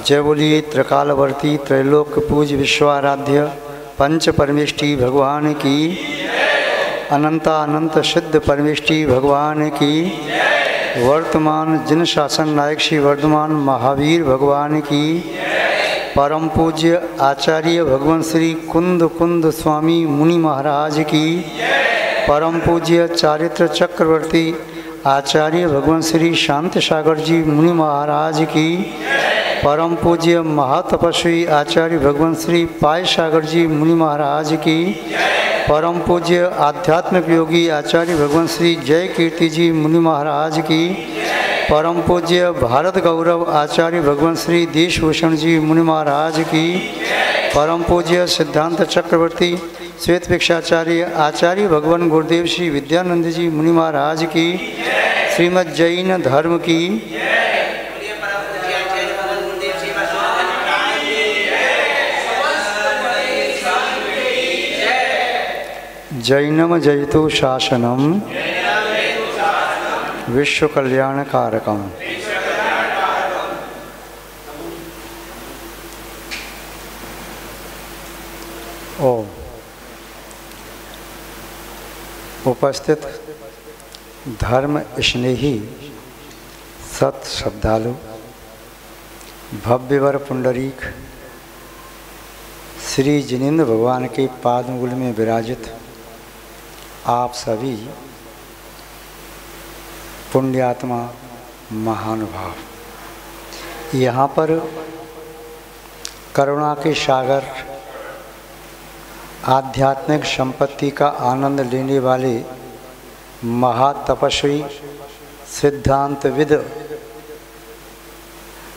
जय बोलिए त्रिकालवर्ती त्रैलोक पूज्य विश्वाराध्य पंच परमेष्टि भगवान की, अनंता अनंत सिद्ध परमेष्टि भगवान की, वर्तमान जिन शासन नायक श्री वर्धमान महावीर भगवान की, परम पूज्य आचार्य भगवान श्री कुंद कुंद स्वामी मुनि महाराज की, परम पूज्य चारित्र चक्रवर्ती आचार्य भगवान श्री शांति सागर जी मुनि महाराज की, परम पूज्य महातपस्वी आचार्य भगवान श्री पाय सागर जी मुनि महाराज की, परम पूज्य आध्यात्मिक योगी आचार्य भगवान श्री जय कीर्ति जी मुनि महाराज की, परम पूज्य भारत गौरव आचार्य भगवान श्री देशभूषण जी मुनि महाराज की, परम पूज्य सिद्धांत चक्रवर्ती श्वेत भिक्षाचार्य आचार्य भगवान गुरुदेव श्री विद्यानंद जी मुनि महाराज की, श्रीमद् जैन धर्म की, जैनम जयतु शासनम विश्व कल्याण कारकम। ओम। उपस्थित धर्म स्नेही सत श्रद्धालु भव्यवर पुंडरीक श्री जिनेन्द्र भगवान के पादमूल में विराजित आप सभी पुण्यात्मा महानुभाव, यहाँ पर करुणा के सागर आध्यात्मिक संपत्ति का आनंद लेने वाले महातपस्वी सिद्धांतविद,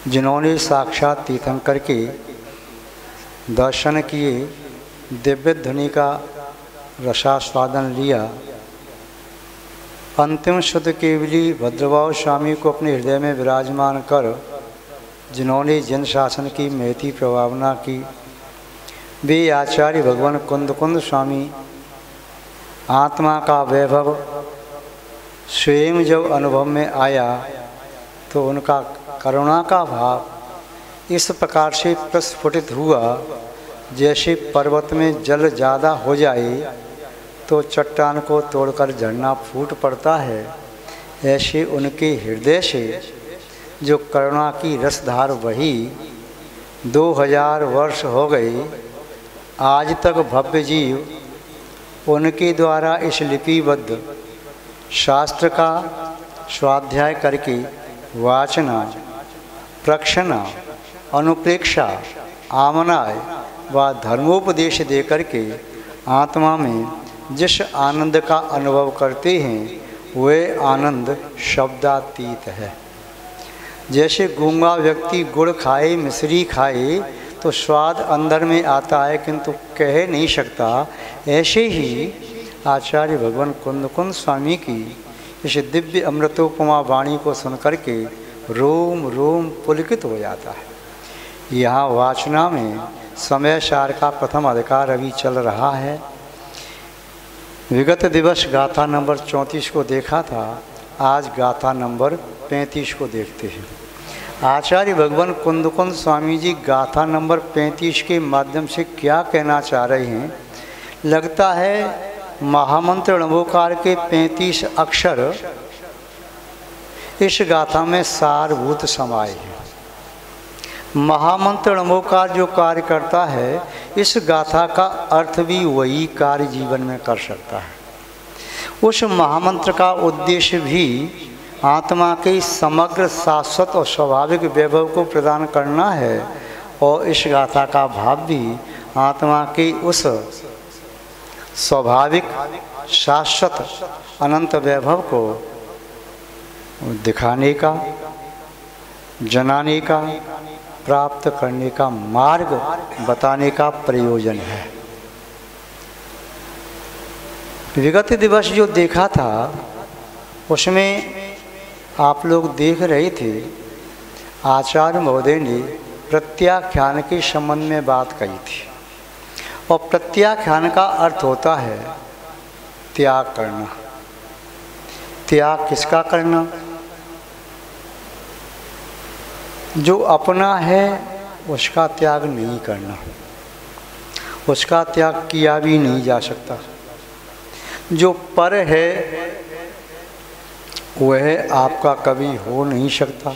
जिन्होंने साक्षात तीर्थंकर के दर्शन किए, दिव्य ध्वनि का रसास्वादन लिया, अंतिम शुद्ध केवली भद्रभाव स्वामी को अपने हृदय में विराजमान कर जिन्होंने जन शासन की महती प्रभावना की, वे आचार्य भगवान कुंद कुंद स्वामी आत्मा का वैभव स्वयं जब अनुभव में आया तो उनका करुणा का भाव इस प्रकार से प्रस्फुटित हुआ, जैसे पर्वत में जल ज़्यादा हो जाए तो चट्टान को तोड़कर झरना फूट पड़ता है, ऐसे उनके हृदय से जो करुणा की रसधार वही 2000 वर्ष हो गए, आज तक भव्य जीव उनके द्वारा इस लिपिबद्ध शास्त्र का स्वाध्याय करके वाचना, प्रक्षणा, अनुप्रेक्षा, आमनाय व धर्मोपदेश देकर के आत्मा में जिस आनंद का अनुभव करते हैं वह आनंद शब्दातीत है। जैसे गूंगा व्यक्ति गुड़ खाए, मिश्री खाए तो स्वाद अंदर में आता है किंतु कह नहीं सकता, ऐसे ही आचार्य भगवान कुंद कुंद स्वामी की इस दिव्य अमृतोपमा वाणी को सुनकर के रोम रोम पुलकित हो जाता है। यहाँ वाचना में समय सार का प्रथम अधिकार अभी चल रहा है। विगत दिवस गाथा नंबर 34 को देखा था, आज गाथा नंबर 35 को देखते हैं। आचार्य भगवान कुंद कुंद स्वामी जी गाथा नंबर 35 के माध्यम से क्या कहना चाह रहे हैं, लगता है महामंत्र नमोकार के 35 अक्षर इस गाथा में सारभूत समाये हैं। महामंत्र नमोकार जो कार्य करता है, इस गाथा का अर्थ भी वही कार्य जीवन में कर सकता है। उस महामंत्र का उद्देश्य भी आत्मा के समग्र शाश्वत और स्वाभाविक वैभव को प्रदान करना है, और इस गाथा का भाव भी आत्मा के उस स्वाभाविक शाश्वत अनंत वैभव को दिखाने का, जनाने का, प्राप्त करने का मार्ग बताने का प्रयोजन है। विगत दिवस जो देखा था उसमें आप लोग देख रहे थे, आचार्य महोदय ने प्रत्याख्यान के संबंध में बात कही थी, और प्रत्याख्यान का अर्थ होता है त्याग करना। त्याग किसका करना? जो अपना है उसका त्याग नहीं करना, उसका त्याग किया भी नहीं जा सकता। जो पर है वह आपका कभी हो नहीं सकता,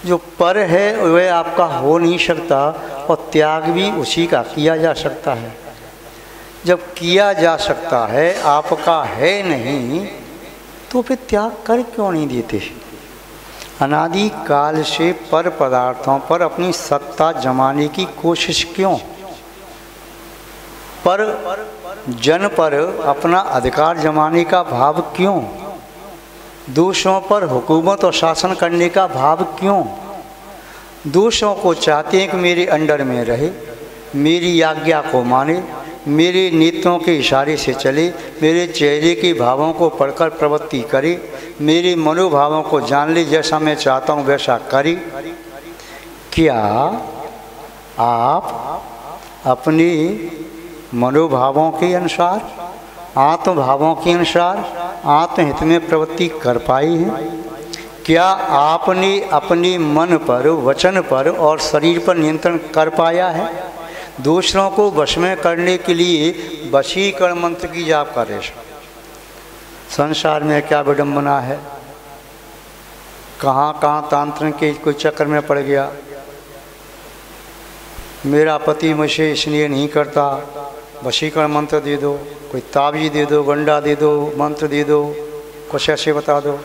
जो पर है वह आपका हो नहीं सकता, और त्याग भी उसी का किया जा सकता है। जब किया जा सकता है, आपका है नहीं, तो फिर त्याग कर क्यों नहीं देते? अनादि काल से पर पदार्थों पर अपनी सत्ता जमाने की कोशिश क्यों? पर जन पर अपना अधिकार जमाने का भाव क्यों? दूसरों पर हुकूमत और शासन करने का भाव क्यों? दूसरों को चाहते हैं कि मेरे अंडर में रहे, मेरी आज्ञा को माने, मेरे नेत्रों के इशारे से चले, मेरे चेहरे के भावों को पढ़कर प्रवृत्ति करे, मेरे मनोभावों को जान ले, जैसा मैं चाहता हूँ वैसा करे। क्या आप अपने मनोभावों के अनुसार, आत्मभावों के अनुसार आत्महित में प्रवृत्ति कर पाए हैं? क्या आपने अपने मन पर, वचन पर और शरीर पर नियंत्रण कर पाया है? दूसरों को वश में करने के लिए वशीकरण मंत्र की जाप कर रहे। संसार में क्या विडंबना है, कहाँ कहाँ तांत्रिक के कोई चक्कर में पड़ गया। मेरा पति मुझे इसलिए नहीं करता, वशीकरण मंत्र दे दो, कोई ताबीज़ दे दो, गंडा दे दो, मंत्र दे दो, कुछ ऐसे बता दो।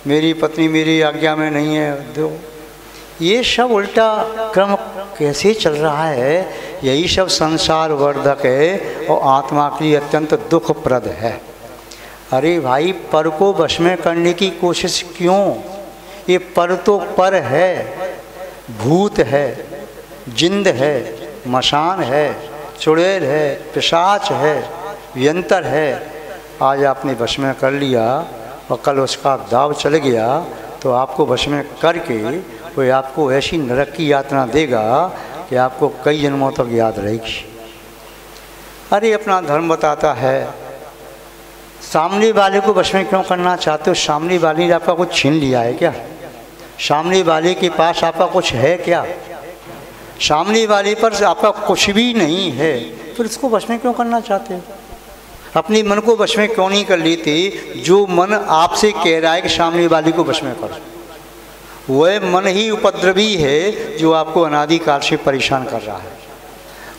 मेरी पत्नी मेरी आज्ञा में नहीं है, दो। ये सब उल्टा क्रम कैसे चल रहा है? यही सब संसार वर्धक है और आत्मा के लिए अत्यंत दुखप्रद है। अरे भाई, पर को वश में करने की कोशिश क्यों? ये पर तो पर है, भूत है, जिंद है, मशान है, चुड़ैल है, पिशाच है, यंत्र है। आज आपने वश में कर लिया और कल उसका दाव चल गया, तो आपको वश में करके कोई आपको ऐसी नरक की यातना देगा कि आपको कई जन्मों तक याद रहेगी। अरे अपना धर्म बताता है, सामने वाले को वश में क्यों करना चाहते हो? सामने वाले ने आपका कुछ छीन लिया है क्या? सामने वाले के पास आपका कुछ है क्या? सामने वाले पर आपका कुछ भी नहीं है, फिर उसको वश में क्यों करना चाहते हो? अपने मन को वश में क्यों नहीं कर लेते? जो मन आपसे कह रहा है कि सामने वाले को वश में करो, वह मन ही उपद्रवी है जो आपको अनादिकाल से परेशान कर रहा है।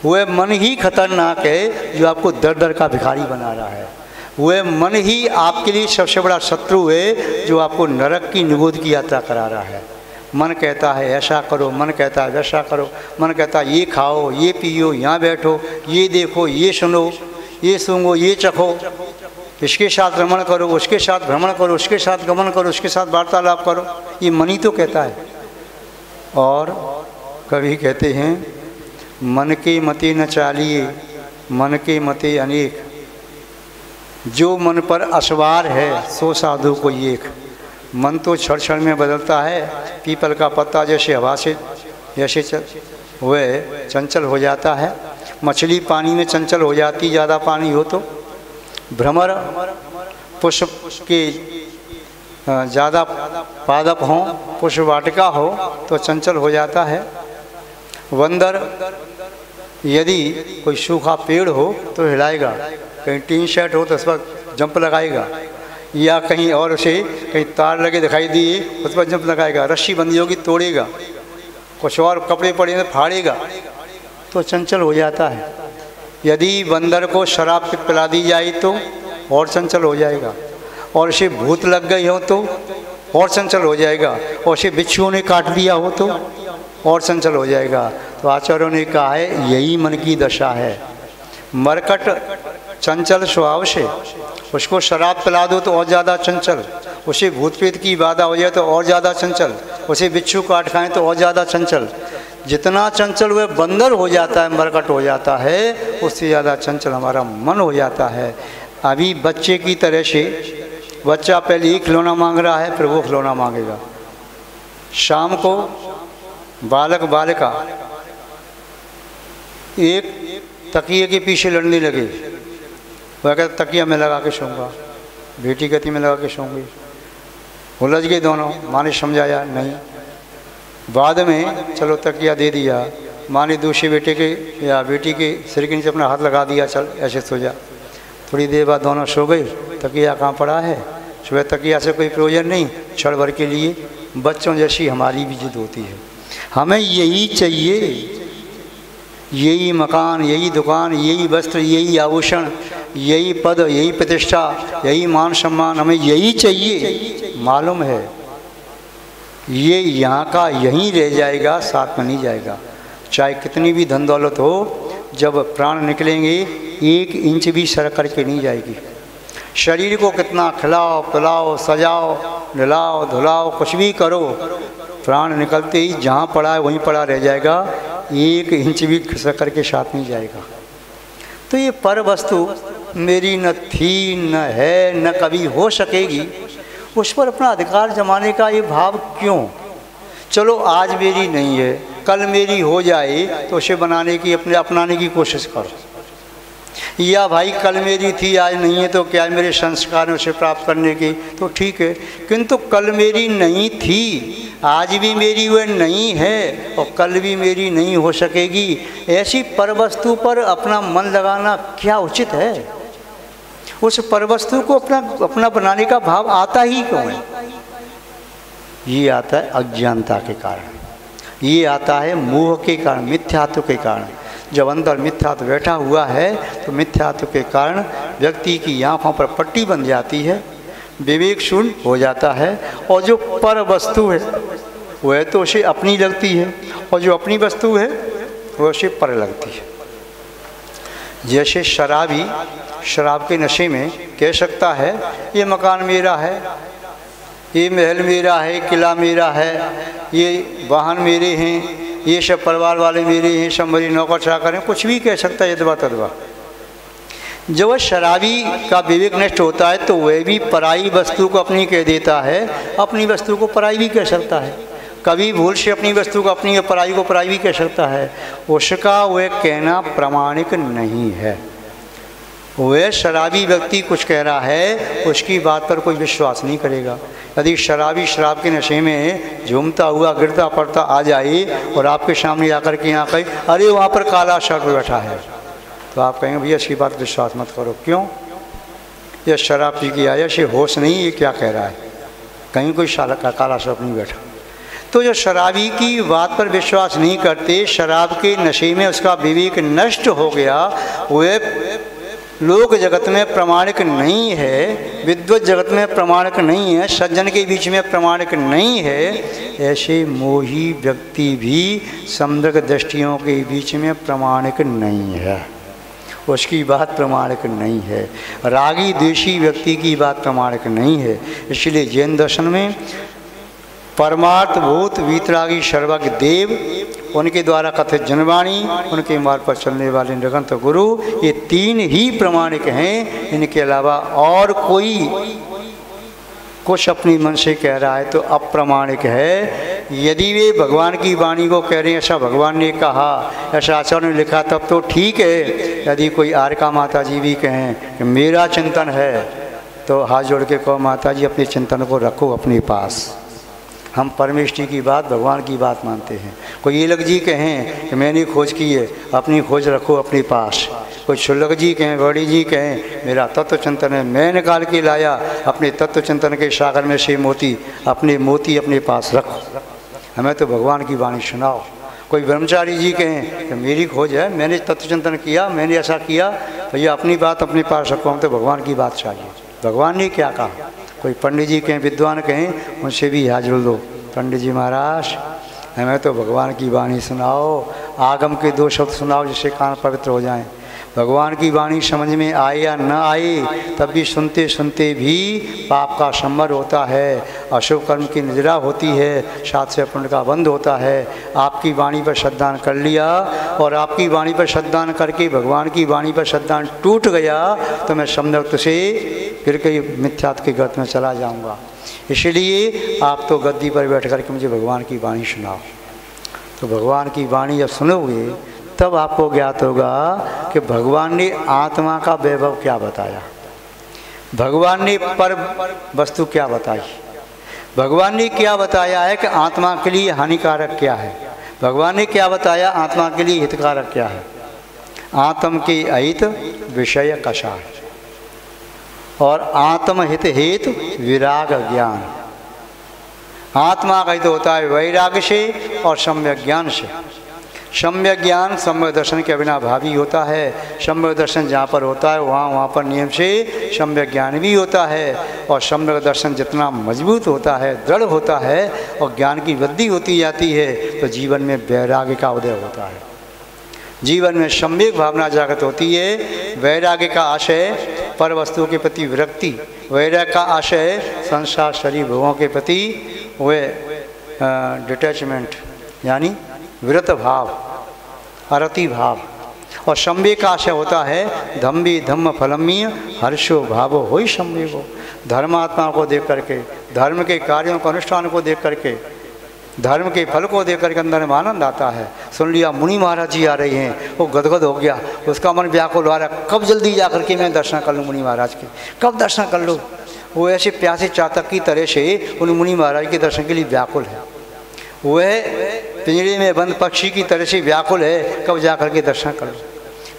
वह मन ही खतरनाक है जो आपको दर दर का भिखारी बना रहा है। वह मन ही आपके लिए सबसे बड़ा शत्रु है जो आपको नरक की निगोद की यात्रा करा रहा है। मन कहता है ऐसा करो, मन कहता है वैसा करो, मन कहता है ये खाओ, ये पियो, यहाँ बैठो, ये देखो, ये सुनो, ये सूंघो, ये चखो, इसके साथ भ्रमण करो, उसके साथ भ्रमण करो, उसके साथ गमन करो, उसके साथ वार्तालाप करो। ये मन ही तो कहता है। और कभी कहते हैं मन के मते न चालिए, मन के मते अनेक, जो मन पर असवार है सो साधु को एक। मन तो क्षण क्षण में बदलता है, पीपल का पत्ता जैसे हवा से जैसे वह चंचल हो जाता है। मछली पानी में चंचल हो जाती, ज़्यादा पानी हो तो। भ्रमर पुष्प के ज़्यादा पादप हों, पुष्प वाटिका हो तो चंचल हो जाता है। बंदर यदि कोई सूखा पेड़ हो तो हिलाएगा, कहीं टीन शेड हो तो उस पर जंप लगाएगा, या कहीं और उसे कहीं तार लगे दिखाई दिए उस पर जंप लगाएगा। रस्सी बंधी होगी तोड़ेगा, कुछ और कपड़े पड़े तो फाड़ेगा, तो चंचल हो जाता है। यदि बंदर को शराब पिला दी जाए तो और चंचल हो जाएगा, और उसे भूत लग गई हो तो और चंचल हो जाएगा, और उसे बिच्छुओं ने काट दिया हो तो और चंचल हो जाएगा। तो आचार्यों ने कहा है यही मन की दशा है। मरकट चंचल स्वभाव से, उसको शराब पिला दो तो और ज़्यादा चंचल, उसे भूत प्रेत की बाधा हो जाए तो और ज़्यादा चंचल, उसे बिच्छू काट खाएँ तो और ज़्यादा चंचल। जितना चंचल वह बंदर हो जाता है, मरकट हो जाता है, उससे ज़्यादा चंचल हमारा मन हो जाता है। अभी बच्चे की तरह से बच्चा पहले एक खिलौना मांग रहा है, फिर वो खिलौना मांगेगा। शाम को बालक बालिका एक तकिए के पीछे लड़ने लगे, वह कहता तकिया में लगा के सोऊंगा, बेटी गति में लगा के सोऊंगी। उलझ गए दोनों, माँ ने समझाया नहीं, बाद में चलो तकिया दे दिया, माने दूसरे बेटे के या बेटी के सिर के नीचे अपना हाथ लगा दिया, चल ऐसे सो जा। थोड़ी देर बाद दोनों सो गए, तकिया कहाँ पड़ा है, सुबह तकिया से कोई प्रयोजन नहीं, क्षण भर के लिए। बच्चों जैसी हमारी भी जिद होती है, हमें यही चाहिए, यही मकान, यही दुकान, यही वस्त्र, यही आभूषण, यही पद, यही प्रतिष्ठा, यही मान सम्मान, हमें यही चाहिए। मालूम है ये यहाँ का यहीं रह जाएगा, साथ में नहीं जाएगा। चाहे कितनी भी धन दौलत हो, जब प्राण निकलेंगे 1 इंच भी सर करके नहीं जाएगी। शरीर को कितना खिलाओ पिलाओ, सजाओ नहलाओ धुलाओ, कुछ भी करो, प्राण निकलते ही जहाँ पड़ा है वहीं पड़ा रह जाएगा, 1 इंच भी खिसक करके साथ नहीं जाएगा। तो ये पर वस्तु मेरी न थी, न है, न कभी हो सकेगी, उस पर अपना अधिकार जमाने का ये भाव क्यों? चलो आज मेरी नहीं है, कल मेरी हो जाए तो उसे बनाने की, अपनाने की कोशिश करो। या भाई कल मेरी थी आज नहीं है तो क्या मेरे संस्कार उसे प्राप्त करने की, तो ठीक है, किंतु कल मेरी नहीं थी, आज भी मेरी वह नहीं है और कल भी मेरी नहीं हो सकेगी, ऐसी परवस्तु पर अपना मन लगाना क्या उचित है? उस परवस्तु को अपना बनाने का भाव आता ही क्यों है? ये आता है अज्ञानता के कारण, ये आता है मोह के कारण, मिथ्यात्व के कारण। जब अंदर मिथ्यात्व बैठा हुआ है तो मिथ्यात्व के कारण व्यक्ति की आँखों पर पट्टी बन जाती है, विवेक शून्य हो जाता है, और जो पर वस्तु है वह तो उसे अपनी लगती है और जो अपनी वस्तु है वह उसे पर लगती है। जैसे शराबी शराब के नशे में कह सकता है ये मकान मेरा है, ये महल मेरा है, किला मेरा है, ये वाहन मेरे हैं, ये सब परिवार वाले मेरे हैं, सब मेरी नौकर चाकर हैं, कुछ भी कह सकता है यदवा तदवा। जब वह शराबी का विवेक नष्ट होता है तो वह भी पराई वस्तु को अपनी कह देता है, अपनी वस्तु को पराई भी कह सकता है, कभी भूल से अपनी वस्तु को अपनी, पराई को पराई भी कह सकता है। उसका वह कहना प्रामाणिक नहीं है। वह शराबी व्यक्ति कुछ कह रहा है, उसकी बात पर कोई विश्वास नहीं करेगा। यदि शराबी शराब के नशे में झूमता हुआ गिरता पड़ता आ जाए और आपके सामने आकर के यहाँ कहे अरे वहाँ पर काला सर्प बैठा है, तो आप कहेंगे भैया इसकी बात विश्वास मत करो। क्यों? यह शराब पी के आया, ये होश नहीं, ये क्या कह रहा है, कहीं कोई काला सर्प नहीं बैठा। तो जो शराबी की बात पर विश्वास नहीं करते, शराब के नशे में उसका विवेक नष्ट हो गया, वह लोक जगत में प्रमाणिक नहीं है, विद्वत जगत में प्रमाणिक नहीं है, सज्जन के बीच में प्रमाणिक नहीं है, ऐसे मोही व्यक्ति भी सम्यक दृष्टियों के बीच में प्रमाणिक नहीं है, उसकी बात प्रमाणिक नहीं है। रागी द्वेषी व्यक्ति की बात प्रमाणिक नहीं है। इसलिए जैन दर्शन में परमार्थ भूत वीतरागी सर्वज्ञ देव, उनके द्वारा कथित जनवाणी, उनके मार्ग पर चलने वाले निरंतर गुरु, ये 3 ही प्रमाणिक हैं। इनके अलावा और कोई कुछ अपनी मन से कह रहा है तो अप्रमाणिक है। यदि वे भगवान की वाणी को कह रहे हैं ऐसा भगवान ने कहा, ऐसा आचार्य ने लिखा, तब तो ठीक है। यदि कोई आर्का माता जी भी कहें कि मेरा चिंतन है, तो हाथ जोड़ के कहो माता जी अपने चिंतन को रखो अपने पास, हम परमेश्वरी की बात भगवान की बात मानते हैं। कोई ये लग जी कहें कि मैंने खोज की है, अपनी खोज रखो अपने पास। कोई शुल्लक जी कहें, बड़ी जी कहें मेरा तत्व चिंतन है, मैं निकाल के लाया अपने तत्व चिंतन के सागर में से मोती, अपने मोती अपने पास रखो, हमें तो भगवान की वाणी सुनाओ। कोई ब्रह्मचारी जी कहें कि मेरी खोज है, मैंने तत्व चिंतन किया, मैंने ऐसा किया, भैया अपनी बात अपने पास रखो, हम तो भगवान की बात चाहिए, भगवान ने क्या कहा। कोई पंडित जी कहें, विद्वान कहें, उनसे भी हाजिर दो, पंडित जी महाराज हमें तो भगवान की वाणी सुनाओ, आगम के 2 शब्द सुनाओ जिससे कान पवित्र हो जाएं। भगवान की वाणी समझ में आए या न आए, तब भी सुनते सुनते भी पाप का संवर होता है, अशुभ कर्म की निद्रा होती है, 7 से पुण्य का बंध होता है। आपकी वाणी पर श्रद्धान कर लिया और आपकी वाणी पर श्रद्धान करके भगवान की वाणी पर श्रद्धान टूट गया, तो मैं सम्यक से फिर के मिथ्यात्व के गर्त में चला जाऊंगा। इसलिए आप तो गद्दी पर बैठ कर के मुझे भगवान की वाणी सुनाओ। तो भगवान की वाणी जब सुनोगे तब आपको ज्ञात होगा कि भगवान ने आत्मा का वैभव क्या बताया, भगवान ने पर वस्तु क्या बताई, भगवान ने क्या बताया है कि आत्मा के लिए हानिकारक क्या है, भगवान ने क्या बताया आत्मा के लिए हितकारक क्या है। आत्म के अहित विषय कषाय और आत्महित हेतु विराग ज्ञान। आत्मा का हित होता है वैराग्य से और सम्यक ज्ञान से। सम्यक ज्ञान सम्यक दर्शन के बिना भावी होता है। सम्यक दर्शन जहाँ पर होता है वहाँ पर नियम से सम्यक ज्ञान भी होता है। और सम्यक दर्शन जितना मजबूत होता है, दृढ़ होता है और ज्ञान की वृद्धि होती जाती है तो जीवन में वैराग्य का उदय होता है। जीवन में सम्यक भावना जागृत होती है। वैराग्य का आशय पर वस्तुओं के प्रति विरक्ति, वैराग्य का आशय संसार शरीर भोगों के प्रति वे डिटैचमेंट यानी विरत भाव, अरति भाव। और सम्यक का आशय होता है धम्मी धम्म फलमीय हर्षो भावो होई सम्यको। धर्मात्मा को देख करके, धर्म के कार्यों को अनुष्ठान को देख करके, धर्म के फल को देख करके अंदर में आनंद आता है। सुन लिया मुनि महाराज जी आ रहे हैं, वो गदगद हो गया, उसका मन व्याकुल हो रहा है, कब जल्दी जा करके मैं दर्शन कर लूँ मुनि महाराज के, कब दर्शन कर लूँ। वो ऐसे प्यासे चातक की तरह से उन मुनि महाराज के दर्शन के लिए व्याकुल है। वह पिंजरे में बंद पक्षी की तरह से व्याकुल है, कब जा करके दर्शन कर लूँ,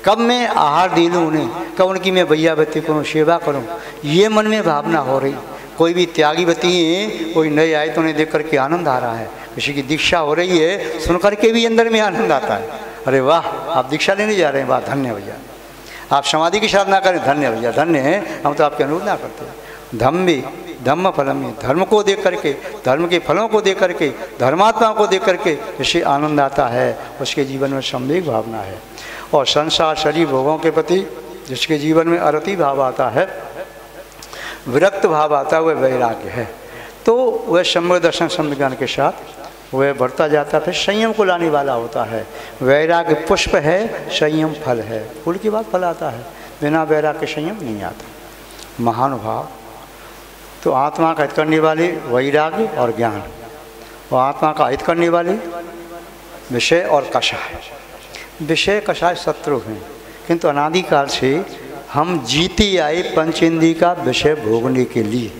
कब मैं आहार दे लूँ उन्हें, कब उनकी मैं भैयावती करूँ, सेवा करूँ। ये मन में भावना हो रही। कोई भी त्यागी बती है, कोई नए आए तो उन्हें देख करके आनंद आ रहा है, किसी की दीक्षा हो रही है सुन करके भी अंदर में आनंद आता है। अरे वाह, आप दीक्षा लेने जा रहे हैं, वाह धन्य भैया। आप समाधि की साधना करें, धन्य भैया धन्य है, हम तो आपकी अनुरोधना करते हैं। धम्मी धम्म फलम, धर्म को देख करके, धर्म के फलों को देख करके, धर्मात्मा को देख करके जिससे आनंद आता है उसके जीवन में सम्यक भावना है। और संसार शरीर भोगों के प्रति जिसके जीवन में अरति भाव आता है, विरक्त भाव आता है, वह वैराग्य है। तो वह सम्यक दर्शन सम्यक ज्ञान के साथ वह बढ़ता जाता है, फिर संयम को लाने वाला होता है। वैराग्य पुष्प है, संयम फल है। फूल के बाद फल आता है, बिना वैराग्य संयम नहीं आता। महानुभाव, तो आत्मा का हित करने वाले वैराग्य और ज्ञान, और आत्मा का हित करने वाले विषय और कषाय। विषय कषाय शत्रु हैं, किंतु अनादिकाल से हम जीते आए पंचेंद्रिय का विषय भोगने के लिए।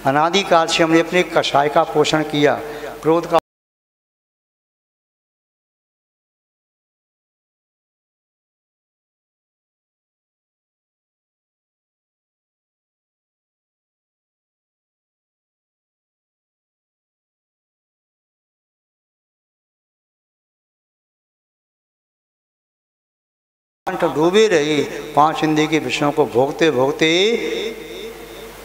अनादिकाल से हमने अपने कषाय का पोषण किया, क्रोध का डूबे रहे, पांच इंद्रिय के विषयों को भोगते भोगते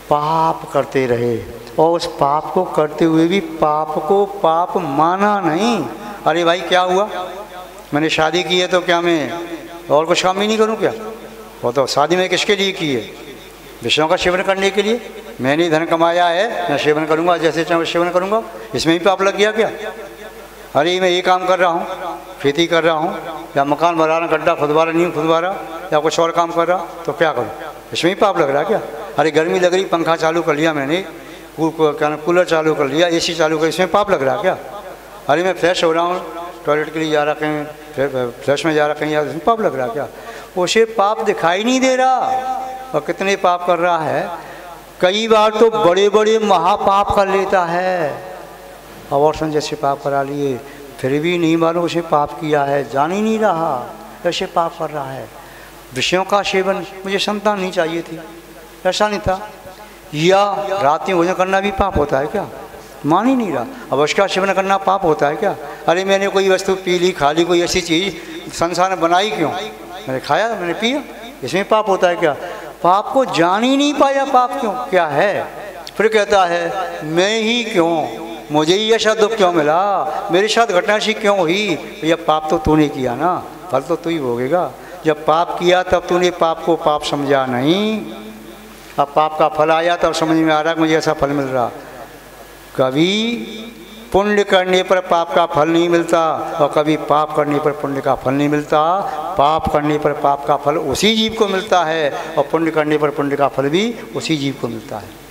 पाप करते रहे। और उस पाप को करते हुए भी पाप को पाप माना नहीं। अरे भाई क्या हुआ, मैंने शादी की है तो क्या मैं और कुछ काम ही नहीं करूं क्या? वो तो शादी में किसके लिए की है? विषयों का सेवन करने के लिए। मैंने धन कमाया है, मैं सेवन करूंगा, जैसे चाहे सेवन करूंगा, इसमें ही पाप लग गया क्या? अरे मैं ये काम कर रहा हूँ, खेती कर रहा हूँ, या मकान बना रहा, गड्ढा खुदवा रहा, नींव खुदवा रहा, या कुछ और काम कर रहा, तो क्या करूँ? इसमें ही पाप लग रहा है क्या? अरे गर्मी लग रही, पंखा चालू कर लिया मैंने, क्या कूलर चालू कर लिया, एसी चालू कर, इसमें पाप लग रहा है क्या? अरे मैं फ्रेश हो रहा हूँ, टॉयलेट के लिए जा रहा कहीं, फ्रेश में जा रहा कहीं, इसमें पाप लग रहा है क्या? उसे पाप दिखाई नहीं दे रहा और कितने पाप कर रहा है। कई बार तो बड़े बड़े महापाप कर लेता है, अबॉर्शन जैसे पाप करा लिए, फिर भी नहीं मालूम उसे पाप किया है, जान ही नहीं रहा ऐसे पाप कर रहा है। विषयों का सेवन, मुझे संतान नहीं चाहिए थी, ऐसा नहीं था, या रात में भोजन करना भी पाप होता है क्या? मान ही नहीं रहा। अब उसका सेवन करना पाप होता है क्या? अरे मैंने कोई वस्तु पी ली, खा ली, कोई ऐसी चीज़ संसार ने बनाई क्यों? मैंने खाया, मैंने पिया, इसमें पाप होता है क्या? पाप को जान ही नहीं पाया पाप क्यों क्या है। फिर कहता है मैं ही क्यों, मुझे ही ऐसा दुख क्यों मिला, मेरे साथ घटना सी क्यों हुई? भैया पाप तो तूने किया ना, फल तो तू ही भोगेगा। जब पाप किया तब तूने पाप को पाप समझा नहीं, अब पाप का फल आया तब समझ में आ रहा है मुझे ऐसा फल मिल रहा। कभी पुण्य करने पर पाप का फल नहीं मिलता और कभी पाप करने पर पुण्य का फल नहीं मिलता। पाप करने पर पाप का फल उसी जीव को मिलता है और पुण्य करने पर पुण्य का फल भी उसी जीव को मिलता है।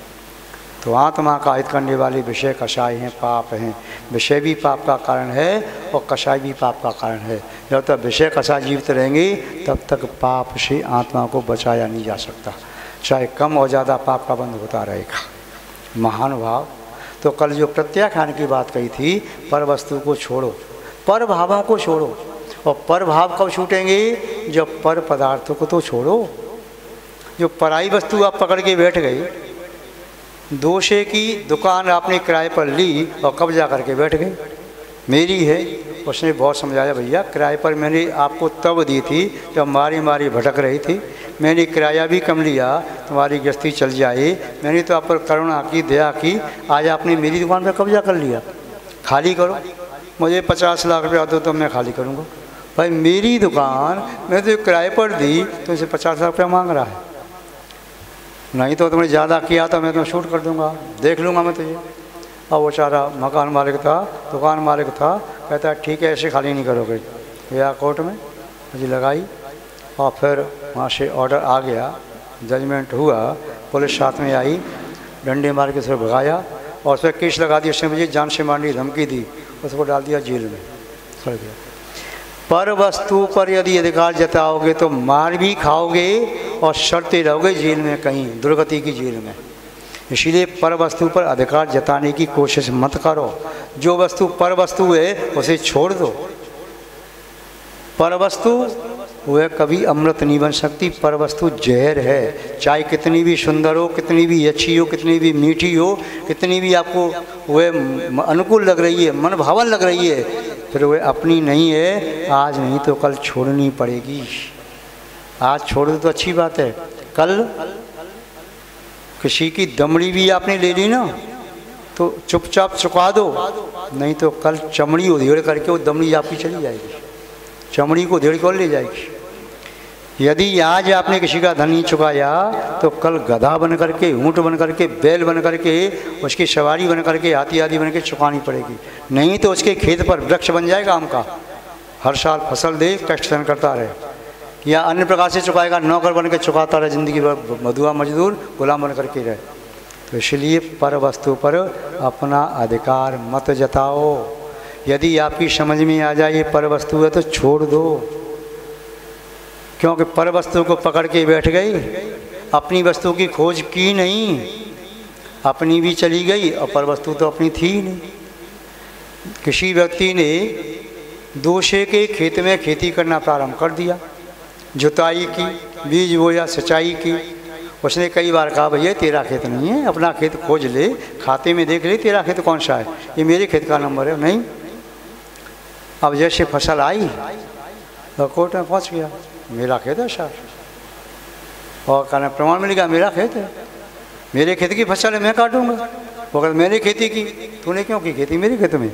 तो आत्मा का हित करने वाले विषय कषाय हैं, पाप हैं। विषय भी पाप का कारण है और कषाय भी पाप का कारण है। जब तक विषय कषाय जीवित रहेंगे तब तक पाप से आत्मा को बचाया नहीं जा सकता, चाहे कम और ज़्यादा पाप का बंध होता रहेगा। महानुभाव, तो कल जो प्रत्याख्यान की बात कही थी, पर वस्तु को छोड़ो, पर भावों को छोड़ो। और पर भाव कब छूटेंगे? जब पर पदार्थों को तो छोड़ो। जो पराई वस्तु आप पकड़ के बैठ गए, दोषे की दुकान आपने किराए पर ली और कब्जा करके बैठ गए, मेरी है। उसने बहुत समझाया, भैया किराए पर मैंने आपको तब दी थी जब मारी मारी भटक रही थी, मैंने किराया भी कम लिया, तुम्हारी गृहस्थी चल जाए, मैंने तो आप पर करुणा की, दया की, आज आपने मेरी दुकान पर कब्जा कर लिया, खाली करो। मुझे 50 लाख रुपया दो तो मैं खाली करूँगा। भाई मेरी दुकान मैं तो किराए पर दी, तो इसे 50 लाख रुपया मांग रहा है, नहीं तो तुमने ज़्यादा किया तो मैं तुम्हें शूट कर दूँगा, देख लूँगा मैं तुझे। और वो चारा मकान मालिक था, दुकान मालिक था, कहता है ठीक है ऐसे खाली नहीं करोगे। गया कोर्ट में, मुझे लगाई और फिर वहाँ से ऑर्डर आ गया, जजमेंट हुआ, पुलिस साथ में आई, डंडे मार के उसे भगाया और उस पर केस लगा दिया। उसने मुझे जान से मारने की धमकी दी, उसको डाल दिया जेल में, सड़ गया। पर वस्तु पर यदि अधिकार जताओगे तो मार भी खाओगे और सड़ते रहोगे जेल में, कहीं दुर्गति की जेल में। इसीलिए पर वस्तु पर अधिकार जताने की कोशिश मत करो। जो वस्तु पर वस्तु है उसे छोड़ दो। पर वस्तु वह कभी अमृत नहीं बन सकती, पर वस्तु जहर है। चाहे कितनी भी सुंदर हो, कितनी भी अच्छी हो, कितनी भी मीठी हो, कितनी भी आपको वह अनुकूल लग रही है, मन भावन लग रही है, फिर वह अपनी नहीं है। आज नहीं तो कल छोड़नी पड़ेगी। आज छोड़ दो तो अच्छी बात है, कल किसी की दमड़ी भी आपने ले ली ना तो चुपचाप चुका दो, नहीं तो कल चमड़ी उधेड़ करके वो दमड़ी आपकी चली जाएगी, चमड़ी को उधेड़ कर ले जाएगी। यदि आज आपने किसी का धन नहीं चुकाया तो कल गधा बन करके, ऊँट बन करके, बैल बन करके, उसकी सवारी बन करके, हाथी आदि बन के चुकानी पड़ेगी। नहीं तो उसके खेत पर वृक्ष बन जाएगा आम का, हर साल फसल दे, कष्ट सहन करता रहे। या अन्य प्रकार से चुकाएगा, नौकर बन के चुकाता रहे जिंदगी भर, मधुआ मजदूर गुलाम बन करके रहे। तो इसलिए पर वस्तु पर अपना अधिकार मत जताओ। यदि आपकी समझ में आ जाए ये पर वस्तु है तो छोड़ दो, क्योंकि पर वस्तु को पकड़ के बैठ गई, अपनी वस्तु की खोज की नहीं, अपनी भी चली गई और पर वस्तु तो अपनी थी नहीं। किसी व्यक्ति ने दूसरे के खेत में खेती करना प्रारंभ कर दिया, जुताई की, बीज बोया, सिंचाई की। उसने कई बार कहा भैया तेरा खेत नहीं है, अपना खेत खोज ले, खाते में देख ले तेरा खेत कौन सा है, ये मेरे खेत का नंबर है। नहीं, अब जैसे फसल आई तो कोर्ट में पहुंच गया, मेरा खेत है सर, और कहना प्रमाण मिल गया मेरा खेत है, मेरे खेत की फसल है, मैं काटूंगा। वो कहता मैंने खेती की, तूने क्यों की खेती मेरे खेत में,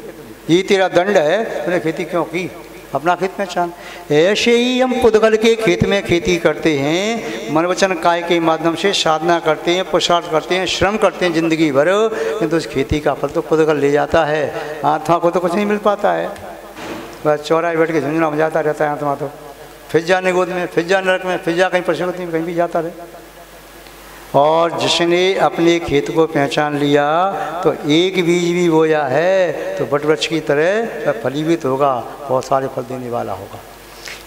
ये तेरा दंड है, तूने खेती क्यों की, अपना खेत पहचान। ऐसे ही हम पुद्गल के खेत में खेती करते हैं, मन वचन काय के माध्यम से साधना करते हैं, पुरुषार्थ करते हैं, श्रम करते हैं जिंदगी भर, किंतु उस खेती का फल तो पुद्गल ले जाता है, आत्मा को तो कुछ नहीं मिल पाता है। बस चौराहे बैठ के झुंझुना बजाता रहता है आत्मा, तो फिर जाने गोद में, फिर जा नरक में, फिर जा कहीं परेशानी में, कहीं भी जाता रहे। और जिसने अपने खेत को पहचान लिया तो एक बीज भी बोया है तो बट वृक्ष की तरह फलीभूत होगा, बहुत सारे फल देने वाला होगा।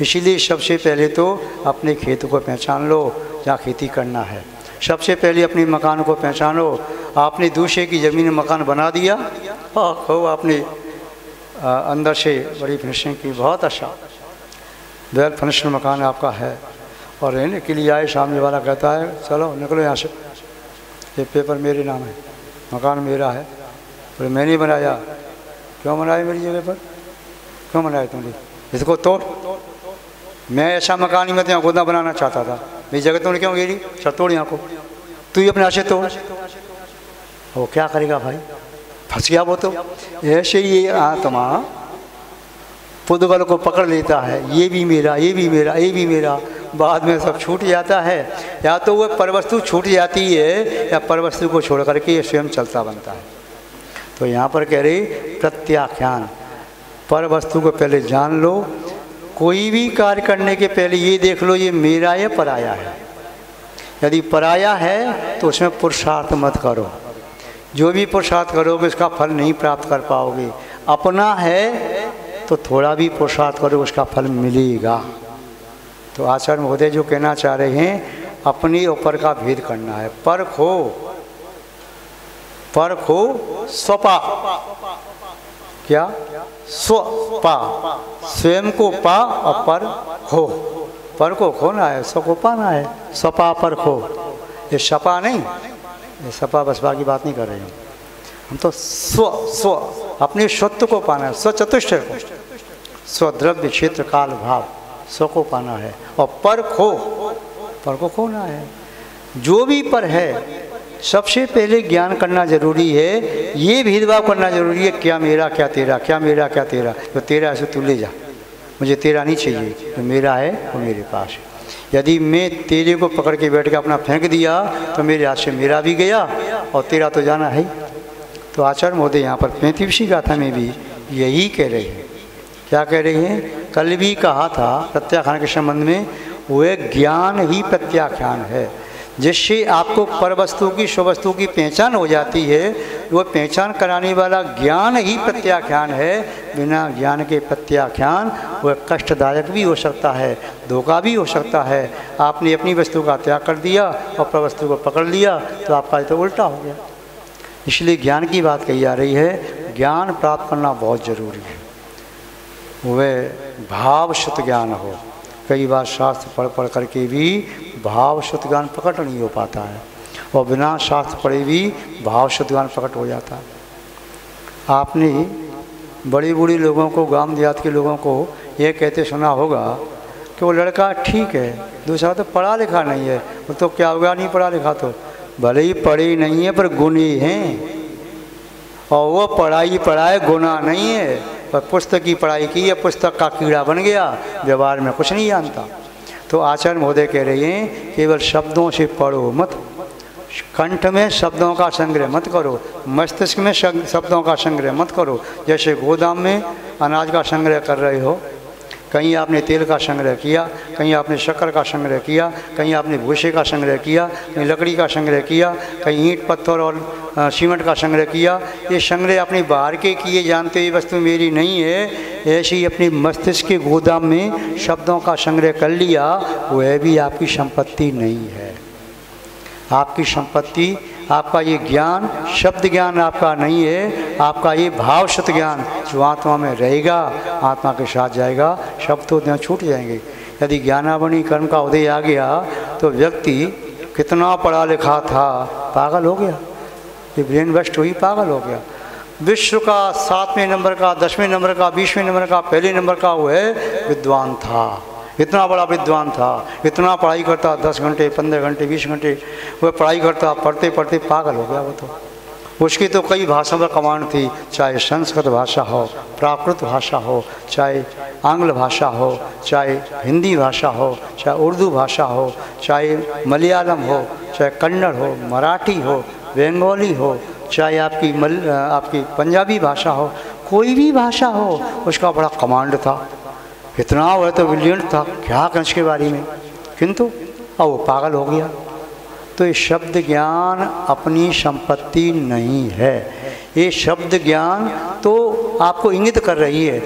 इसीलिए सबसे पहले तो अपने खेत को पहचान लो जहाँ खेती करना है। सबसे पहले अपने मकान को पहचानो। आपने दूसरे की ज़मीन में मकान बना दिया और खूब आपने अंदर से बड़ी फिनिशिंग की, बहुत अच्छा वेल फिनिश्ड मकान आपका है, और रहने के लिए आए, सामने वाला कहता है चलो निकलो यहाँ से, ये पेपर मेरे नाम है, मकान मेरा है, और मैंने बनाया। क्यों बनाया मेरी जगह पर, क्यों बनाया तुमने, इसको तोड़। मैं ऐसा मकान ही मैं तो यहाँ गोदा बनाना चाहता था, मेरी जगह तोड़ क्यों गिरी, सर तोड़ यहाँ को, तू ही अपने आशे तोड़। वो क्या करेगा भाई, फंस गया वो तो। ऐसे ही ये आत्मा पुद्गल को पकड़ लेता है, ये भी मेरा, ये भी मेरा, ये भी मेरा, बाद में सब छूट जाता है। या तो वह परवस्तु छूट जाती है या परवस्तु को छोड़ करके ये स्वयं चलता बनता है। तो यहाँ पर कह रही प्रत्याख्यान, परवस्तु को पहले जान लो। कोई भी कार्य करने के पहले ये देख लो ये मेरा या पराया है। यदि पराया है तो उसमें पुरुषार्थ मत करो, जो भी पुरुषार्थ करोगे उसका फल नहीं प्राप्त कर पाओगे। अपना है तो थोड़ा भी पुरुषार्थ करो उसका फल मिलेगा। तो आचार्य महोदय जो कहना चाह रहे हैं, अपने ऊपर का भेद करना है। परखो परखो स्वपा, क्या स्वपा, स्वयं को पा और पर खो, पर को खोना है, स्व को पाना है, स्वपा पर खो। ये सपा नहीं, ये सपा बसपा की बात नहीं कर रहे हैं हम तो स्व स्व अपने स्वत्व को पाना है, स्व चतुष्टय को, स्वद्रव्य क्षेत्र काल भाव स्व को पाना है। और पर खो, पर को खोना है। जो भी पर है सबसे पहले ज्ञान करना जरूरी है, ये भेदभाव करना जरूरी है, क्या मेरा क्या तेरा, क्या मेरा क्या तेरा। तो तेरा है सो तू ले जा, मुझे तेरा नहीं चाहिए, जो मेरा है वो मेरे पास है। यदि मैं तेरे को पकड़ के बैठ के अपना फेंक दिया तो मेरे हाथ से मेरा भी गया और तेरा तो जाना है। तो आचार्य महोदय यहाँ पर 35वीं गाथा में भी यही कह रहे हैं। क्या कह रहे हैं? कल भी कहा था प्रत्याख्यान के संबंध में, वह ज्ञान ही प्रत्याख्यान है, जिससे आपको पर वस्तु की स्ववस्तु की पहचान हो जाती है। वह पहचान कराने वाला ज्ञान ही प्रत्याख्यान है। बिना ज्ञान के प्रत्याख्यान वह कष्टदायक भी हो सकता है, धोखा भी हो सकता है। आपने अपनी वस्तु का त्याग कर दिया और पर वस्तु को पकड़ लिया तो आपका तो उल्टा हो गया। इसलिए ज्ञान की बात कही जा रही है। ज्ञान प्राप्त करना बहुत ज़रूरी है, वह भावशुद्ध ज्ञान हो। कई बार शास्त्र पढ़ पढ़ करके भी भाव शुद्ध ज्ञान प्रकट नहीं हो पाता है, और बिना शास्त्र पढ़े भी भाव शुद्ध ज्ञान प्रकट हो जाता है। आपने बड़ी बूढ़ी लोगों को, गांव देहात के लोगों को ये कहते सुना होगा कि वो लड़का ठीक है, दूसरा तो पढ़ा लिखा नहीं है। वो तो क्या होगा, नहीं पढ़ा लिखा तो भले ही पढ़ी नहीं है पर गुणी हैं, और वो पढ़ाई पढ़ाए गुना नहीं है। पर पुस्तक की पढ़ाई की है, पुस्तक का कीड़ा बन गया, व्यवहार में कुछ नहीं जानता। तो आचार्य महोदय कह रहे हैं केवल शब्दों से पढ़ो मत, कंठ में शब्दों का संग्रह मत करो, मस्तिष्क में शब्दों का संग्रह मत करो। जैसे गोदाम में अनाज का संग्रह कर रहे हो, कहीं आपने तेल का संग्रह किया, कहीं आपने शक्कर का संग्रह किया, कहीं आपने भूसे का संग्रह किया, कहीं लकड़ी का संग्रह किया, कहीं ईंट पत्थर और सीमेंट का संग्रह किया। ये संग्रह अपने बाहर के किए, जानते ये वस्तु मेरी नहीं है। ऐसे ही अपने मस्तिष्क के गोदाम में शब्दों का संग्रह कर लिया, वह भी आपकी संपत्ति नहीं है। आपकी संपत्ति, आपका ये ज्ञान, शब्द ज्ञान आपका नहीं है। आपका ये भाव शुद्ध ज्ञान जो आत्मा में रहेगा, आत्मा के साथ जाएगा, शब्द तो छूट जाएंगे। यदि ज्ञानावनी कर्म का उदय आ गया तो व्यक्ति कितना पढ़ा लिखा था, पागल हो गया, ये ब्रेन वेस्ट हुई, पागल हो गया। विश्व का 7वें नंबर का, 10वें नंबर का, 20वें नंबर का, पहले नंबर का वह विद्वान था, इतना बड़ा विद्वान था, इतना पढ़ाई करता, 10 घंटे 15 घंटे 20 घंटे वह पढ़ाई करता, पढ़ते पढ़ते पागल हो गया वो तो। उसकी तो कई भाषाओं में कमांड थी, चाहे संस्कृत भाषा हो, प्राकृत भाषा हो, चाहे आंग्ल भाषा हो, चाहे हिंदी भाषा हो, चाहे उर्दू भाषा हो, चाहे मलयालम हो, चाहे कन्नड़ हो, मराठी हो, बंगाली हो, चाहे आपकी पंजाबी भाषा हो, कोई भी भाषा हो, उसका बड़ा कमांड था। इतना वह तो ब्रिलियंट था, क्या कंस के बारे में, किंतु अब वो पागल हो गया। तो ये शब्द ज्ञान अपनी संपत्ति नहीं है। ये शब्द ज्ञान तो आपको इंगित कर रही है।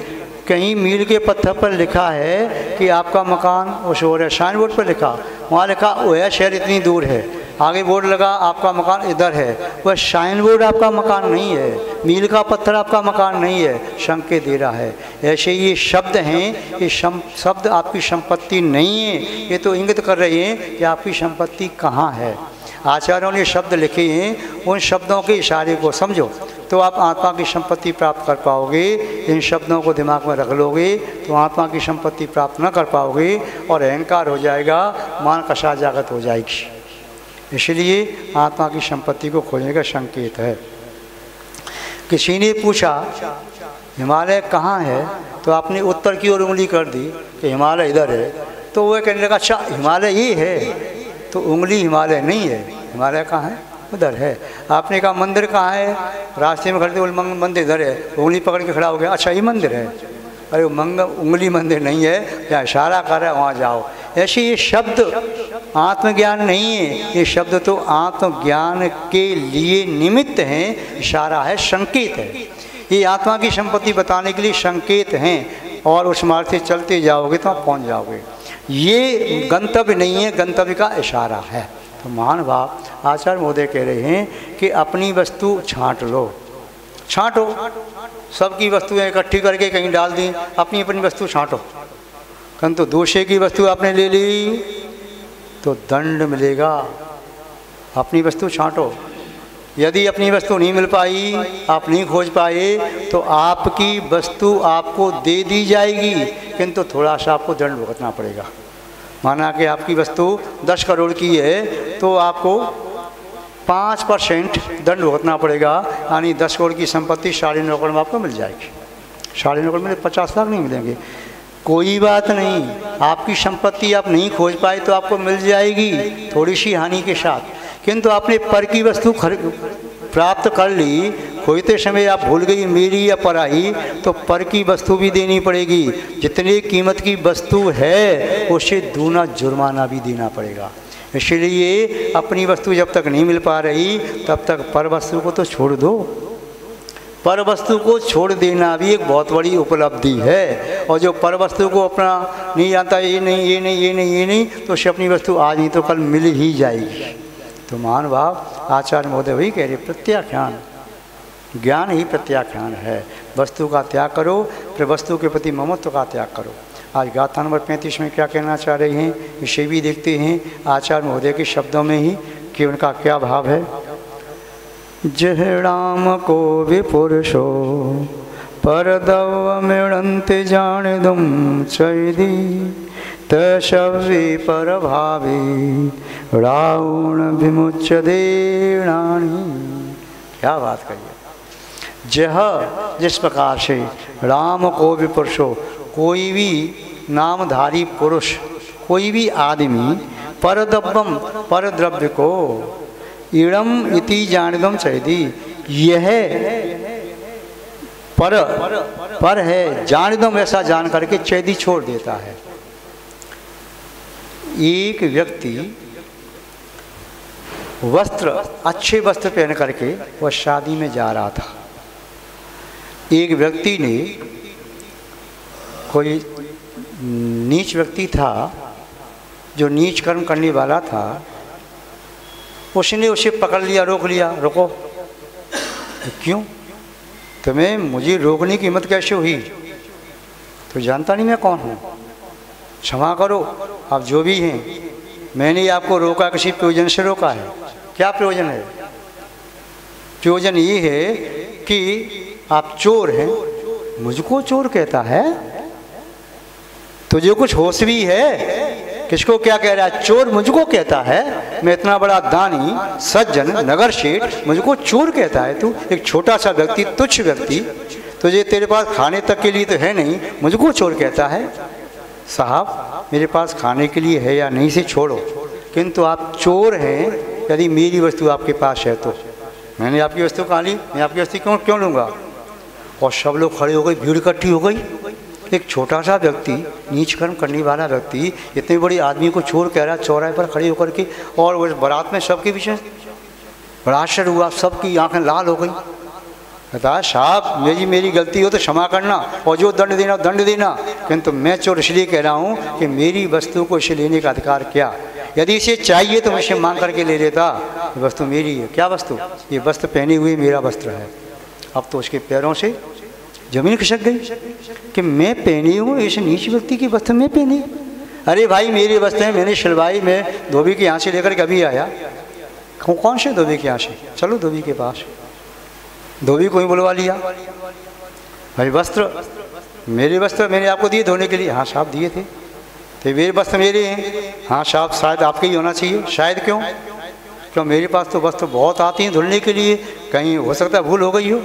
कहीं मील के पत्थर पर लिखा है कि आपका मकान उस ओर है, साइन बोर्ड पर लिखा, वहाँ लिखा वह शहर इतनी दूर है, आगे बोर्ड लगा आपका मकान इधर है। वह साइन बोर्ड आपका मकान नहीं है, मील का पत्थर आपका मकान नहीं है, संकेत दे रहा है। ऐसे ये शब्द हैं, ये शब्द आपकी संपत्ति नहीं है, ये तो इंगित कर रहे हैं कि आपकी संपत्ति कहाँ है। आचार्यों ने शब्द लिखे हैं, उन शब्दों के इशारे को समझो तो आप आत्मा की संपत्ति प्राप्त कर पाओगे। इन शब्दों को दिमाग में रख लोगे तो आत्मा की संपत्ति प्राप्त न कर पाओगे और अहंकार हो जाएगा, मान कषा जागत हो जाएगी। इसलिए आत्मा की संपत्ति को खोजने का संकेत है। किसी ने पूछा हिमालय कहाँ है, तो आपने उत्तर की ओर उंगली कर दी कि हिमालय इधर है, तो वह कहने लगा अच्छा हिमालय ये है, तो उंगली हिमालय नहीं है, हिमालय कहाँ है, उधर है। आपने कहा मंदिर कहाँ है, रास्ते में खड़े बोले मंदिर इधर है, उंगली पकड़ के खड़ा हो गया, अच्छा ये मंदिर है, अरे उंगली मंदिर नहीं है, जहाँ इशारा कर रहा है वहाँ जाओ। ऐसे ये शब्द आत्मज्ञान नहीं है, ये शब्द तो आत्मज्ञान के लिए निमित्त हैं, इशारा है, संकेत है। ये आत्मा की संपत्ति बताने के लिए संकेत हैं, और उस मार्ग से चलते जाओगे तो आप पहुँच जाओगे। ये गंतव्य नहीं है, गंतव्य का इशारा है। तो महान भाव आचार्य महोदय कह रहे हैं कि अपनी वस्तु छांट लो, छांटो, सबकी वस्तुएं इकट्ठी करके कहीं डाल दी, अपनी अपनी वस्तु छांटो। किंतु दूसरे की वस्तु आपने ले ली तो दंड मिलेगा। अपनी वस्तु छांटो। यदि अपनी वस्तु नहीं मिल पाई, आप नहीं खोज पाए, तो आपकी वस्तु आपको दे दी जाएगी, किंतु थोड़ा सा आपको दंड भुगतना पड़ेगा। माना कि आपकी वस्तु 10 करोड़ की है तो आपको 5% दंड भुगतना पड़ेगा, यानी 10 करोड़ की संपत्ति 9.5 करोड़ में आपको मिल जाएगी। 9.5 करोड़ में 50 लाख नहीं मिलेंगे, कोई बात नहीं। आपकी संपत्ति आप नहीं खोज पाए तो आपको मिल जाएगी थोड़ी सी हानि के साथ। किंतु आपने पर की वस्तु प्राप्त कर ली, खोजते समय आप भूल गई मेरी या पराई, तो पर की वस्तु भी देनी पड़ेगी। जितनी कीमत की वस्तु है उससे दूना जुर्माना भी देना पड़ेगा। इसलिए अपनी वस्तु जब तक नहीं मिल पा रही तब तक पर वस्तु को तो छोड़ दो। पर वस्तु को छोड़ देना भी एक बहुत बड़ी उपलब्धि है। और जो पर वस्तु को अपना नहीं आता, ये नहीं ये नहीं ये नहीं ये नहीं, तो उसे अपनी वस्तु आज नहीं तो कल मिल ही जाएगी। तो महान भाव आचार्य महोदय वही कह रहे, प्रत्याख्यान, ज्ञान ही प्रत्याख्यान है। वस्तु का त्याग करो, फिर वस्तु के प्रति ममत्व का त्याग करो। आज गाथा नंबर 35 में क्या कहना चाह रहे हैं, इसे भी देखते हैं आचार्य महोदय के शब्दों में ही कि उनका क्या भाव है। जह राम को विपुरुषो परदव मिणंते जान दुम चैदी तशव्य पर भावी रावण विमुच्य देणाणी। क्या बात करिए। जह जिस प्रकार से राम को विपुरुषो, कोई भी नामधारी पुरुष, कोई भी आदमी परद्रव्यम, परद्रव्य को इड़म इति जानिदम चैदी, यह पर है जानिदम ऐसा जान करके चैदी छोड़ देता है। एक व्यक्ति वस्त्र, अच्छे वस्त्र पहन करके वह शादी में जा रहा था। एक व्यक्ति ने, कोई नीच व्यक्ति था जो नीच कर्म करने वाला था, उसने उसे पकड़ लिया, रोक लिया। रुको, क्यों? तुम्हें मुझे रोकने की हिम्मत कैसे हुई? तो जानता नहीं मैं कौन हूँ, क्षमा करो, आप जो भी हैं, मैंने आपको रोका किसी प्रयोजन से रोका है। क्या प्रयोजन है? प्रयोजन ये है कि आप चोर हैं, मुझको चोर कहता है, तुझे कुछ होश भी है? किसको क्या कह रहा है? चोर मुझको कहता है, मैं इतना बड़ा दानी सज्जन नगर सेठ, मुझको चोर कहता है तू? एक छोटा सा व्यक्ति, तुच्छ व्यक्ति, तुझे तेरे पास खाने तक के लिए तो है नहीं, मुझको चोर कहता है? साहब, मेरे पास खाने के लिए है या नहीं से छोड़ो, किंतु आप चोर हैं यदि मेरी वस्तु आपके पास है तो। मैंने आपकी वस्तु कहाँ ली? मैं आपकी वस्तु क्यों लूँगा? और सब लोग खड़े हो गए, भीड़ इकट्ठी हो गई। एक छोटा सा व्यक्ति, नीच कर्म करने वाला व्यक्ति, इतने बड़ी आदमी को चोर कह रहा है चौराहे पर खड़े होकर के। और उस बारात में सबके पीछे बड़ा आश्चर्य हुआ, सबकी आंखें लाल हो गई। कहता साहब, मेरी गलती हो तो क्षमा करना, और जो दंड देना दंड देना, किंतु मैं चोर इसलिए कह रहा हूँ कि मेरी वस्तु को इसे लेने का अधिकार क्या? यदि इसे चाहिए तो मैं इसे मांग करके ले लेता। वस्तु मेरी है। क्या वस्तु? ये वस्त्र पहने हुए मेरा वस्त्र है। अब तो उसके पैरों से जमीन खिसक गई कि मैं पहनी हूँ, इस नीच व्यक्ति की वस्त्र में पहनी। अरे भाई, मेरे वस्त्र हैं, मैंने सिलवाई, मैं धोबी के यहाँ से लेकर के अभी आया। कौन से धोबी के यहाँ से? चलो धोबी के पास। धोबी को ही बुलवा लिया। भाई, वस्त्र मेरे वस्त्र मैंने आपको दिए धोने के लिए। हाँ साहब, दिए थे। तो मेरे वस्त्र मेरे हैं। हाँ साहब, शायद आपके ही होना चाहिए। शायद क्यों? क्यों, मेरे पास तो वस्त्र बहुत आती हैं धुलने के लिए, कहीं हो सकता है भूल हो गई हो।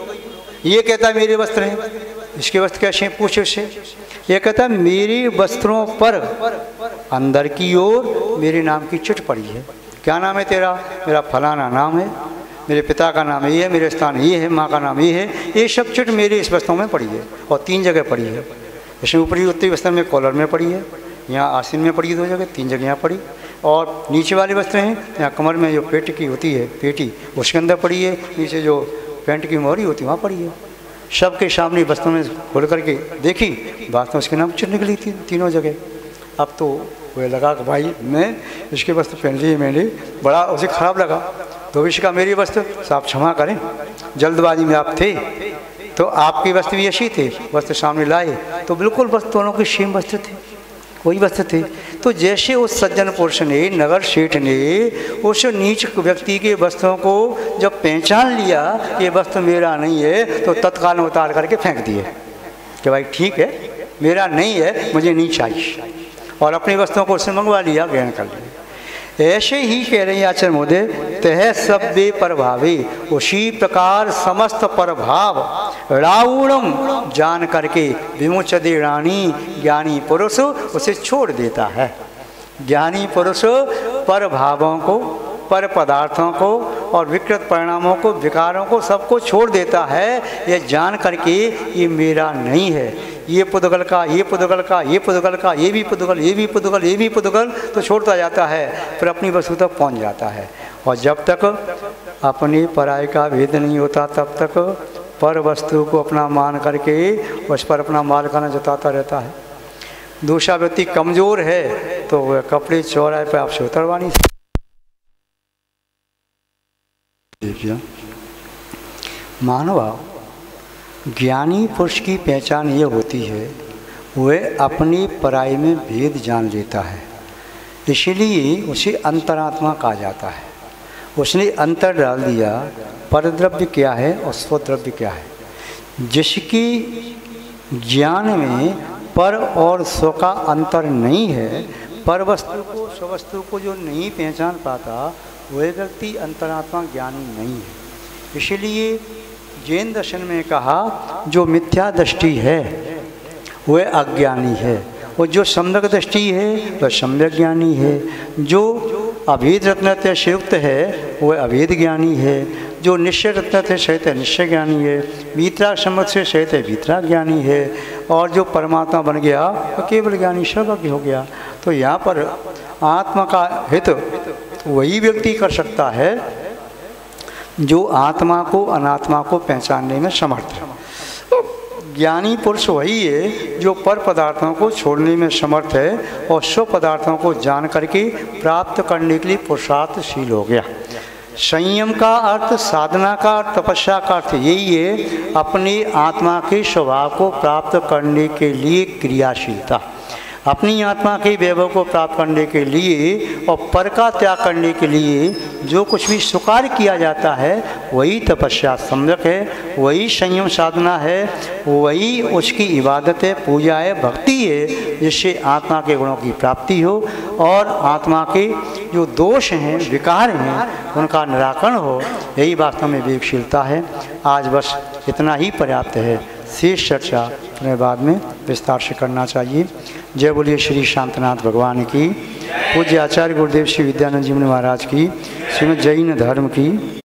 ये कहता है मेरे वस्त्र हैं। इसके वस्त्र कैसे हैं? पूछे उससे। ये कहता है मेरे वस्त्रों पर अंदर की ओर मेरे नाम की चिट पड़ी है। क्या नाम है तेरा? मेरा फलाना नाम है, मेरे पिता का नाम ये है, मेरे स्थान ये है, माँ का नाम ये है। ये सब चिट मेरे इस वस्त्रों में पड़ी है, और 3 जगह पड़ी है। इसमें ऊपरी उत्तरी वस्त्र में कॉलर में पड़ी है, यहाँ आसीन में पड़ी 2 जगह, 3 जगह यहाँ पड़ी। और नीचे वाले वस्त्र हैं, यहाँ कमर में जो पेट की होती है, पेटी, उसके अंदर पड़ी है। नीचे जो पैंट की मोहरी होती है वहाँ पड़ी है। सबके सामने वस्त्रों में खोल करके देखी, वास्तव में उसके नाम चिट निकली थी 3 जगह। अब तो वह लगा कि भाई मैं इसके वस्त्र पहन लिए मैंने, बड़ा उसे खराब लगा। तो विश्व का मेरी वस्त्र आप क्षमा करें, जल्दबाजी में आप थे, तो आपकी वस्त्र भी ऐसी थे, वस्त्र सामने लाए तो बिल्कुल वस्त्र दोनों के सेम वस्त्र थे, वही वस्त्र थे। तो जैसे उस सज्जन पुरुष ने, नगर सेठ ने उस नीच व्यक्ति के वस्त्रों को जब पहचान लिया कि ये वस्त्र मेरा नहीं है, तो तत्काल उतार करके फेंक दिए कि भाई ठीक है मेरा नहीं है, मुझे नहीं चाहिए, और अपने वस्त्रों को उससे मंगवा लिया, ग्रहण कर लिया। ऐसे ही कह रहे हैं आचार्य महोदय, तह सब वे प्रभावे, उसी प्रकार समस्त प्रभाव रावणम जान करके विमुचदे रानी, ज्ञानी पुरुष उसे छोड़ देता है। ज्ञानी पुरुष पर भावों को, पर पदार्थों को और विकृत परिणामों को, विकारों को, सबको छोड़ देता है, यह जान करके ये मेरा नहीं है, ये पुद्गल का, ये पुद्गल का, ये पुद्गल का, ये भी पुद्गल, ये भी पुद्गल, ये भी पुद्गल, तो छोड़ता जाता है, फिर अपनी वस्तु तक पहुंच जाता है। और जब तक अपनी पराई का भेद नहीं होता तब तक पर वस्तु को अपना मान करके उस पर अपना मालिकाना जताता रहता है। दूसरा व्यक्ति कमज़ोर है तो वह कपड़े चौराहे पर आपसे उतरवा नहीं सकता। मानव ज्ञानी पुरुष की पहचान ये होती है, वह अपनी पराई में भेद जान लेता है, इसलिए उसे अंतरात्मा कहा जाता है। उसने अंतर डाल दिया, परद्रव्य क्या है और स्वद्रव्य क्या है। जिसकी ज्ञान में पर और स्व का अंतर नहीं है, पर वस्तु को स्ववस्तु को जो नहीं पहचान पाता, वह व्यक्ति अंतरात्मा ज्ञानी नहीं है। इसलिए जैन दर्शन में कहा जो मिथ्या दृष्टि है वह अज्ञानी है, और जो सम्यक दृष्टि है वह सम्यक ज्ञानी है। जो अभेद रत्नत्व से युक्त है वह अभेद ज्ञानी है। जो निश्चय रत्नत्व से सहित है निश्चय ज्ञानी है। वीतराग सम्मत से सहित है वीतराग ज्ञानी है। और जो परमात्मा बन गया वह केवल ज्ञानी सर्वज्ञ हो गया। तो यहाँ पर आत्मा का हित वही व्यक्ति कर सकता है जो आत्मा को अनात्मा को पहचानने में समर्थ है। ज्ञानी पुरुष वही है जो पर पदार्थों को छोड़ने में समर्थ है और स्व पदार्थों को जान करके प्राप्त करने के लिए पुरुषार्थशील हो गया। संयम का अर्थ, साधना का अर्थ, तपस्या का अर्थ यही है, अपनी आत्मा के स्वभाव को प्राप्त करने के लिए क्रियाशीलता, अपनी आत्मा के वैभव को प्राप्त करने के लिए और पर का त्याग करने के लिए जो कुछ भी स्वीकार किया जाता है वही तपस्या सम्यक है, वही संयम साधना है, वही उसकी इबादत है, पूजा है, भक्ति है, जिससे आत्मा के गुणों की प्राप्ति हो और आत्मा के जो दोष हैं, विकार हैं, उनका निराकरण हो। यही वास्तव में विवेकशीलता है। आज बस इतना ही पर्याप्त है। शेष चर्चा अपने बाद में विस्तार से करना चाहिए। जय बोलिए श्री शांतनाथ भगवान की, पूज्य आचार्य गुरुदेव श्री विद्यानंद जी महाराज की, श्रीमद् जैन धर्म की।